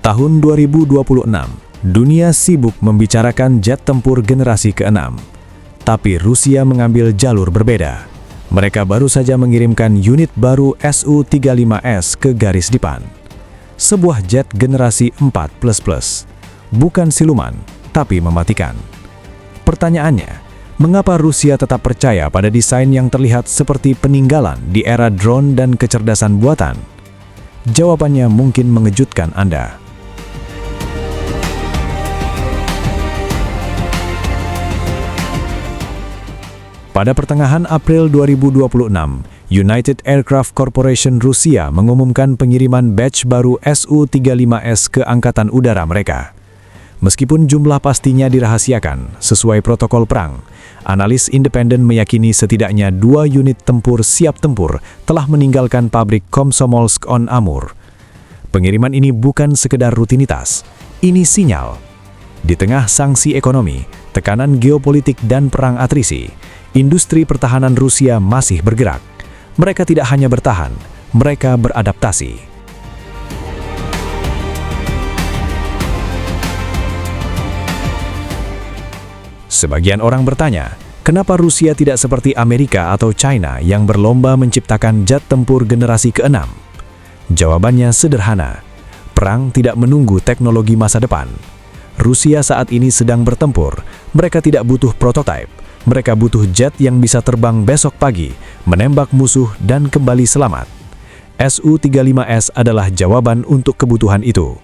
Tahun 2026, dunia sibuk membicarakan jet tempur generasi ke-6. Tapi Rusia mengambil jalur berbeda. Mereka baru saja mengirimkan unit baru Su-35S ke garis depan. Sebuah jet generasi 4++. Bukan siluman, tapi mematikan. Pertanyaannya, mengapa Rusia tetap percaya pada desain yang terlihat seperti peninggalan di era drone dan kecerdasan buatan? Jawabannya mungkin mengejutkan Anda. Pada pertengahan April 2026, United Aircraft Corporation Rusia mengumumkan pengiriman batch baru Su-35S ke Angkatan Udara mereka. Meskipun jumlah pastinya dirahasiakan sesuai protokol perang, analis independen meyakini setidaknya 2 unit tempur siap tempur telah meninggalkan pabrik Komsomolsk-on-Amur. Pengiriman ini bukan sekedar rutinitas, ini sinyal. Di tengah sanksi ekonomi, tekanan geopolitik dan perang atrisi, industri pertahanan Rusia masih bergerak. Mereka tidak hanya bertahan, mereka beradaptasi. Sebagian orang bertanya, kenapa Rusia tidak seperti Amerika atau China yang berlomba menciptakan jet tempur generasi ke-6? Jawabannya sederhana, perang tidak menunggu teknologi masa depan. Rusia saat ini sedang bertempur, mereka tidak butuh prototipe. Mereka butuh jet yang bisa terbang besok pagi, menembak musuh dan kembali selamat. Su-35S adalah jawaban untuk kebutuhan itu.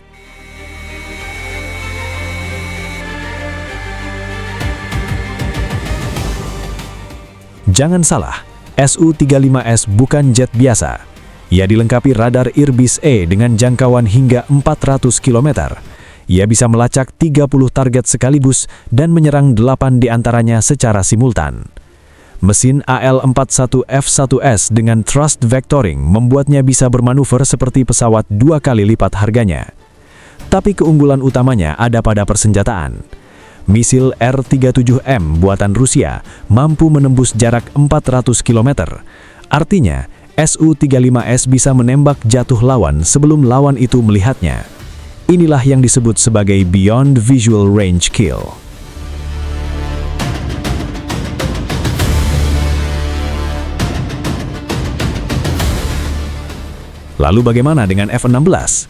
Jangan salah, Su-35S bukan jet biasa. Ia dilengkapi radar Irbis-E dengan jangkauan hingga 400 km. Ia bisa melacak 30 target sekaligus dan menyerang 8 diantaranya secara simultan. Mesin AL-41F1S dengan thrust vectoring membuatnya bisa bermanuver seperti pesawat 2 kali lipat harganya. Tapi keunggulan utamanya ada pada persenjataan. Misil R-37M buatan Rusia mampu menembus jarak 400 km. Artinya, Su-35S bisa menembak jatuh lawan sebelum lawan itu melihatnya. Inilah yang disebut sebagai Beyond Visual Range Kill. Lalu bagaimana dengan F-16?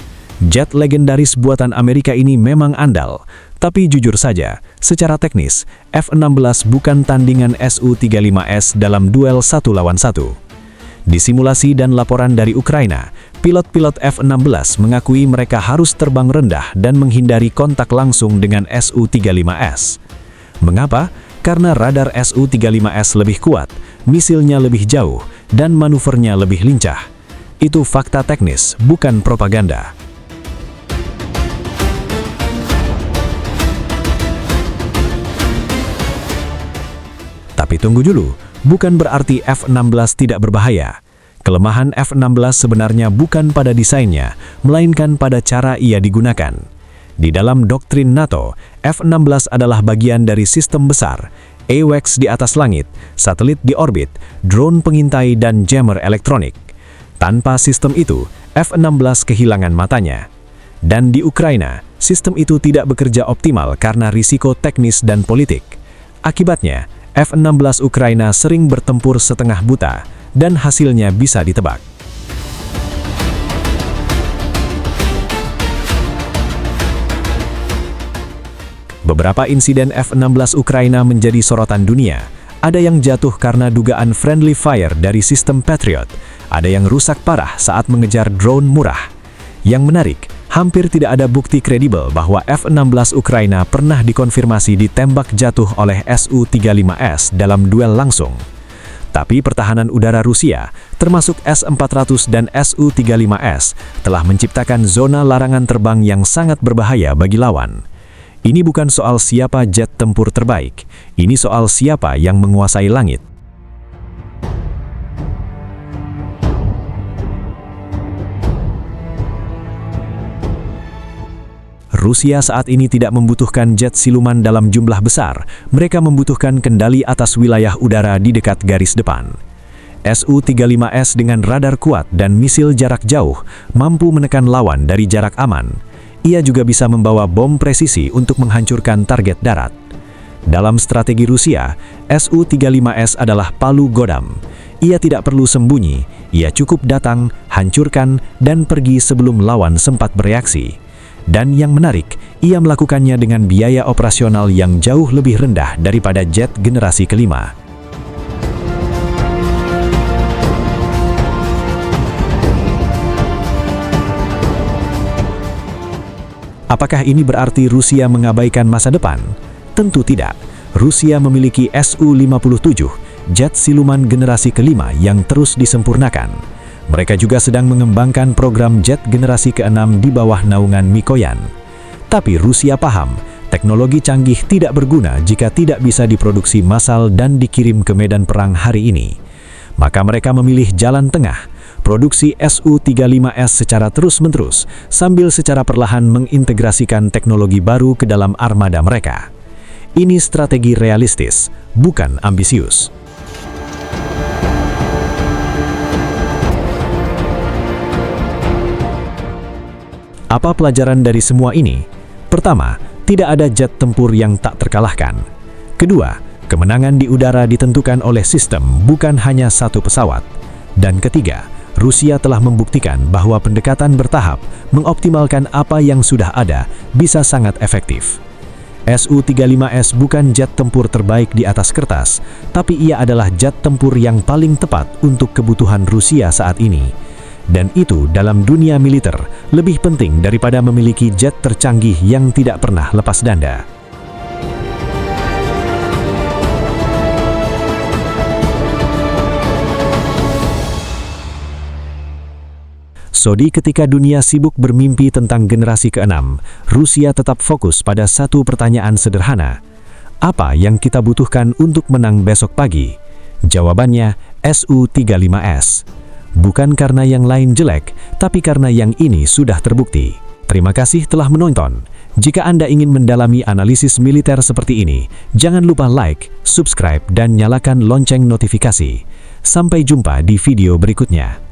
Jet legendaris buatan Amerika ini memang andal, tapi jujur saja, secara teknis, F-16 bukan tandingan Su-35S dalam duel 1 lawan 1. Di simulasi dan laporan dari Ukraina, pilot-pilot F-16 mengakui mereka harus terbang rendah dan menghindari kontak langsung dengan Su-35S. Mengapa? Karena radar Su-35S lebih kuat, misilnya lebih jauh, dan manuvernya lebih lincah. Itu fakta teknis, bukan propaganda. Tapi tunggu dulu, bukan berarti F-16 tidak berbahaya. Kelemahan F-16 sebenarnya bukan pada desainnya, melainkan pada cara ia digunakan. Di dalam doktrin NATO, F-16 adalah bagian dari sistem besar, AWACS di atas langit, satelit di orbit, drone pengintai dan jammer elektronik. Tanpa sistem itu, F-16 kehilangan matanya. Dan di Ukraina, sistem itu tidak bekerja optimal karena risiko teknis dan politik. Akibatnya, F-16 Ukraina sering bertempur setengah buta, dan hasilnya bisa ditebak. Beberapa insiden F-16 Ukraina menjadi sorotan dunia. Ada yang jatuh karena dugaan friendly fire dari sistem Patriot. Ada yang rusak parah saat mengejar drone murah. Yang menarik, hampir tidak ada bukti kredibel bahwa F-16 Ukraina pernah dikonfirmasi ditembak jatuh oleh Su-35S dalam duel langsung. Tapi pertahanan udara Rusia, termasuk S-400 dan Su-35S, telah menciptakan zona larangan terbang yang sangat berbahaya bagi lawan. Ini bukan soal siapa jet tempur terbaik, ini soal siapa yang menguasai langit. Rusia saat ini tidak membutuhkan jet siluman dalam jumlah besar, mereka membutuhkan kendali atas wilayah udara di dekat garis depan. Su-35S dengan radar kuat dan misil jarak jauh mampu menekan lawan dari jarak aman. Ia juga bisa membawa bom presisi untuk menghancurkan target darat. Dalam strategi Rusia, Su-35S adalah palu godam. Ia tidak perlu sembunyi, ia cukup datang, hancurkan, dan pergi sebelum lawan sempat bereaksi. Dan yang menarik, ia melakukannya dengan biaya operasional yang jauh lebih rendah daripada jet generasi kelima. Apakah ini berarti Rusia mengabaikan masa depan? Tentu tidak. Rusia memiliki Su-57, jet siluman generasi kelima yang terus disempurnakan. Mereka juga sedang mengembangkan program jet generasi ke-6 di bawah naungan Mikoyan. Tapi Rusia paham, teknologi canggih tidak berguna jika tidak bisa diproduksi massal dan dikirim ke medan perang hari ini. Maka mereka memilih jalan tengah, produksi Su-35S secara terus-menerus, sambil secara perlahan mengintegrasikan teknologi baru ke dalam armada mereka. Ini strategi realistis, bukan ambisius. Apa pelajaran dari semua ini? Pertama, tidak ada jet tempur yang tak terkalahkan. Kedua, kemenangan di udara ditentukan oleh sistem, bukan hanya satu pesawat. Dan ketiga, Rusia telah membuktikan bahwa pendekatan bertahap, mengoptimalkan apa yang sudah ada, bisa sangat efektif. Su-35S bukan jet tempur terbaik di atas kertas, tapi ia adalah jet tempur yang paling tepat untuk kebutuhan Rusia saat ini. Dan itu dalam dunia militer lebih penting daripada memiliki jet tercanggih yang tidak pernah lepas danda. Sodi, ketika dunia sibuk bermimpi tentang generasi ke-6, Rusia tetap fokus pada satu pertanyaan sederhana. Apa yang kita butuhkan untuk menang besok pagi? Jawabannya Su-35S. Bukan karena yang lain jelek, tapi karena yang ini sudah terbukti. Terima kasih telah menonton. Jika Anda ingin mendalami analisis militer seperti ini, jangan lupa like, subscribe, dan nyalakan lonceng notifikasi. Sampai jumpa di video berikutnya.